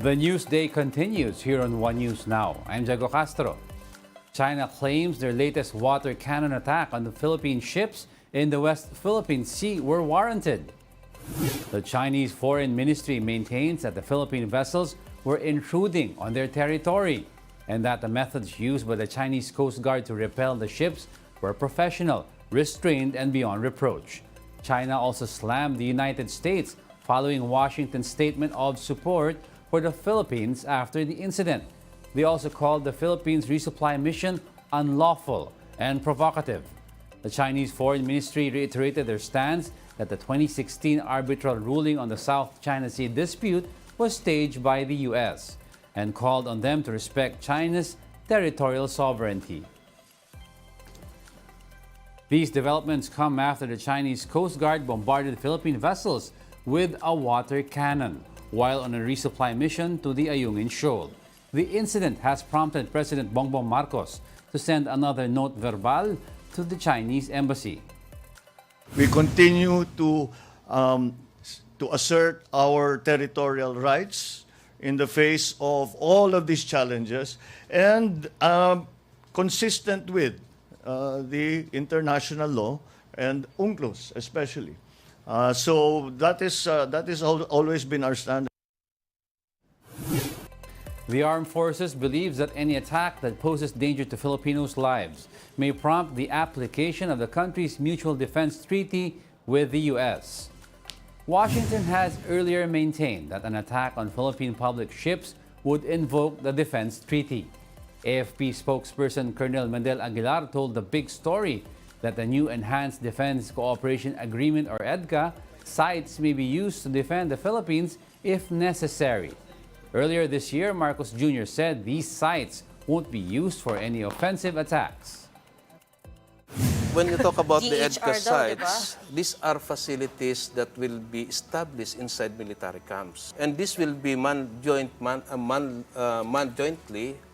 The news day continues here on One News Now. I'm Jago Castro. China claims their latest water cannon attack on the Philippine ships in the West Philippine Sea were warranted. The Chinese Foreign Ministry maintains that the Philippine vessels were intruding on their territory and that the methods used by the Chinese Coast Guard to repel the ships were professional, restrained, and beyond reproach. China also slammed the United States following Washington's statement of support for the Philippines after the incident. They also called the Philippines resupply mission unlawful and provocative. The Chinese Foreign Ministry reiterated their stance that the 2016 arbitral ruling on the South China Sea dispute was staged by the U.S. and called on them to respect China's territorial sovereignty. These developments come after the Chinese Coast Guard bombarded Philippine vessels with a water cannon while on a resupply mission to the Ayungin Shoal. The incident has prompted President Bongbong Marcos to send another note verbal to the Chinese embassy. We continue to assert our territorial rights in the face of all of these challenges and consistent with the international law and UNCLOS especially. So that is always been our standard. The armed forces believes that any attack that poses danger to Filipinos' lives may prompt the application of the country's mutual defense treaty with the U.S. Washington has earlier maintained that an attack on Philippine public ships would invoke the defense treaty. AFP spokesperson Colonel Mendel Aguilar told The Big Story that the new Enhanced Defense Cooperation Agreement, or EDCA, sites may be used to defend the Philippines if necessary. Earlier this year, Marcos Jr. said these sites won't be used for any offensive attacks. When you talk about the DHR EDCA daw, sites, these are facilities that will be established inside military camps. And this will be manned jointly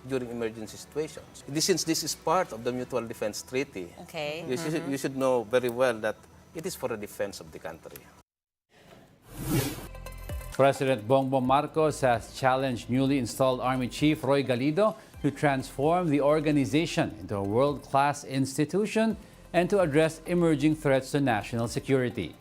during emergency situations. Since this is part of the Mutual Defense Treaty, Okay. you should know very well that it is for the defense of the country. President Bongbong Marcos has challenged newly installed Army Chief Roy Galido to transform the organization into a world-class institution and to address emerging threats to national security.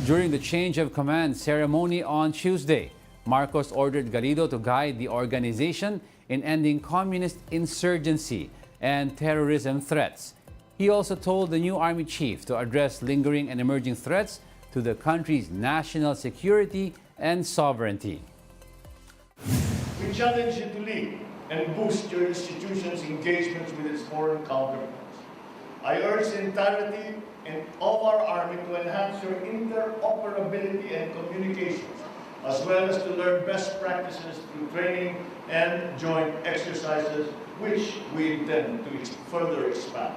During the change of command ceremony on Tuesday, Marcos ordered Galido to guide the organization in ending communist insurgency and terrorism threats. He also told the new Army Chief to address lingering and emerging threats to the country's national security and sovereignty. We challenge you to lead and boost your institution's engagements with its foreign counterparts. I urge the entirety of our Army to enhance your interoperability and communications, as well as to learn best practices through training and joint exercises, which we intend to further expand.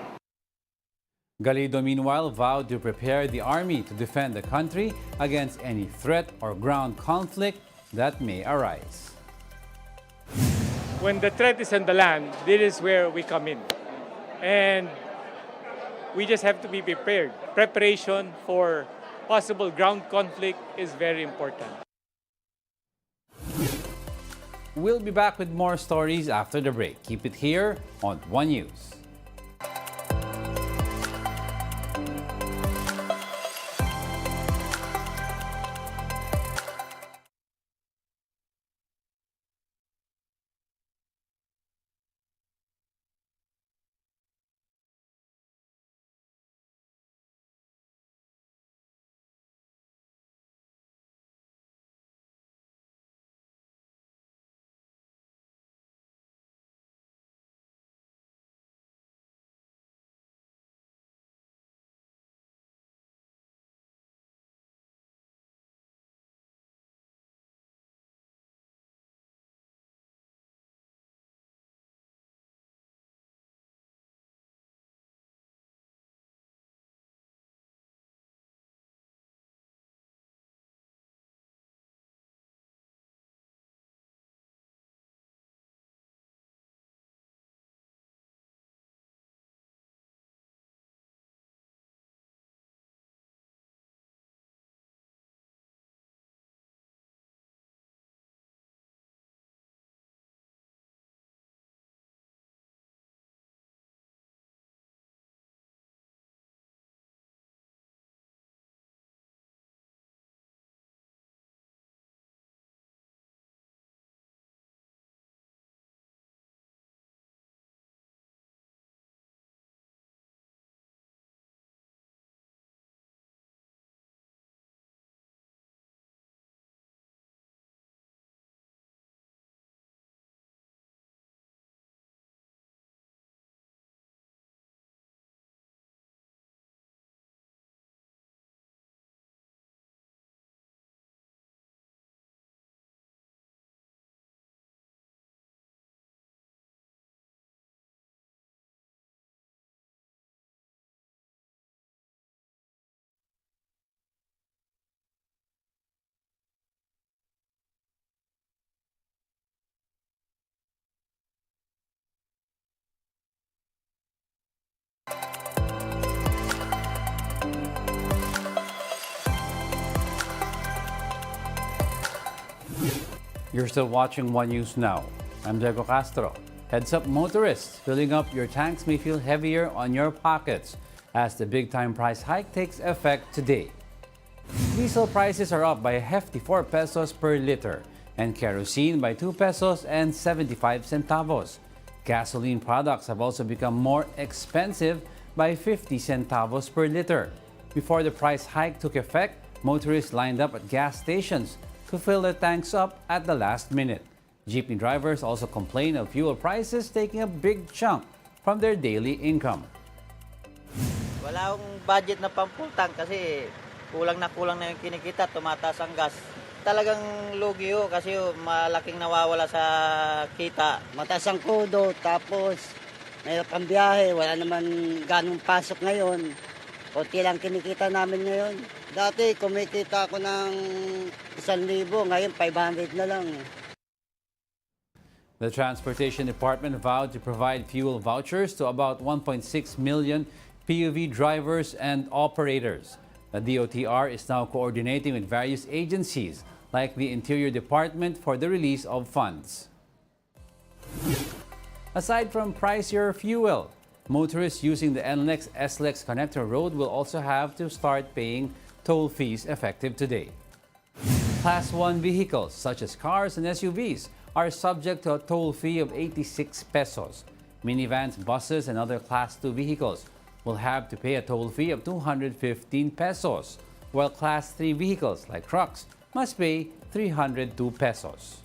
Galido, meanwhile, vowed to prepare the army to defend the country against any threat or ground conflict that may arise. When the threat is on the land, this is where we come in. And we just have to be prepared. Preparation for possible ground conflict is very important. We'll be back with more stories after the break. Keep it here on One News. You're still watching One News Now. I'm Diego Castro. Heads up, motorists. Filling up your tanks may feel heavier on your pockets as the big-time price hike takes effect today. Diesel prices are up by a hefty 4 pesos per liter and kerosene by 2 pesos and 75 centavos. Gasoline products have also become more expensive by 50 centavos per liter. Before the price hike took effect, motorists lined up at gas stations to fill their tanks up at the last minute. Jeepney drivers also complain of fuel prices taking a big chunk from their daily income. Wala akong budget na pampultang kasi kulang na yung kinikita, tumataas ang gas. Talagang lugi kasi malaking nawawala sa kita. Mataas ang kudo, tapos mahirap ang biyahe, wala naman ganong pasok ngayon. Kunti lang kinikita namin ngayon. Dati kumikita ako ng 1,000, ngayon 500 na lang. The Transportation Department vowed to provide fuel vouchers to about 1.6 million PUV drivers and operators. The DOTR is now coordinating with various agencies like the Interior Department for the release of funds. Aside from pricier fuel, motorists using the NLEX-SLEX Connector Road will also have to start paying toll fees effective today. Class 1 vehicles such as cars and SUVs are subject to a toll fee of 86 pesos. Minivans, buses, and other Class 2 vehicles will have to pay a toll fee of 215 pesos, while Class 3 vehicles like trucks must pay 302 pesos.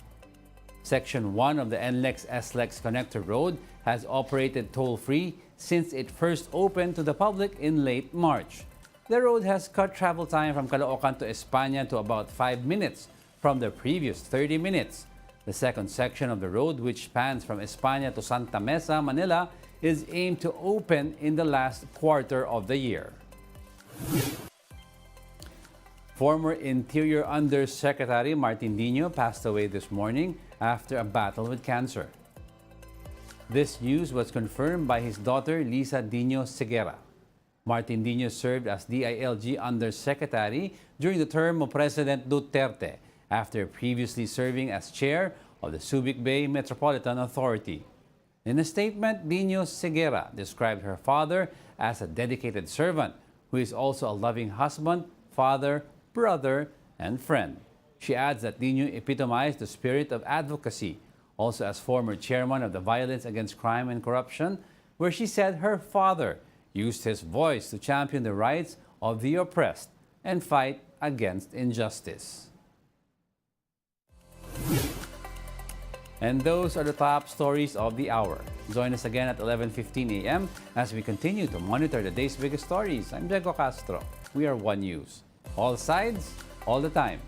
Section 1 of the NLEX-SLEX Connector Road has operated toll-free since it first opened to the public in late March. The road has cut travel time from Caloocan to España to about 5 minutes from the previous 30 minutes. The second section of the road, which spans from España to Santa Mesa, Manila, is aimed to open in the last quarter of the year. Former Interior Undersecretary Martin Diño passed away this morning after a battle with cancer. This news was confirmed by his daughter, Lisa Diño Segura. Martin Diño served as DILG Undersecretary during the term of President Duterte, after previously serving as chair of the Subic Bay Metropolitan Authority. In a statement, Diño Segura described her father as a dedicated servant who is also a loving husband, father, brother, and friend. She adds that Diño epitomized the spirit of advocacy, also as former chairman of the Violence Against Crime and Corruption, where she said her father used his voice to champion the rights of the oppressed and fight against injustice. And those are the top stories of the hour. Join us again at 11:15 a.m. as we continue to monitor the day's biggest stories. I'm Diego Castro. We are One News. All sides, all the time.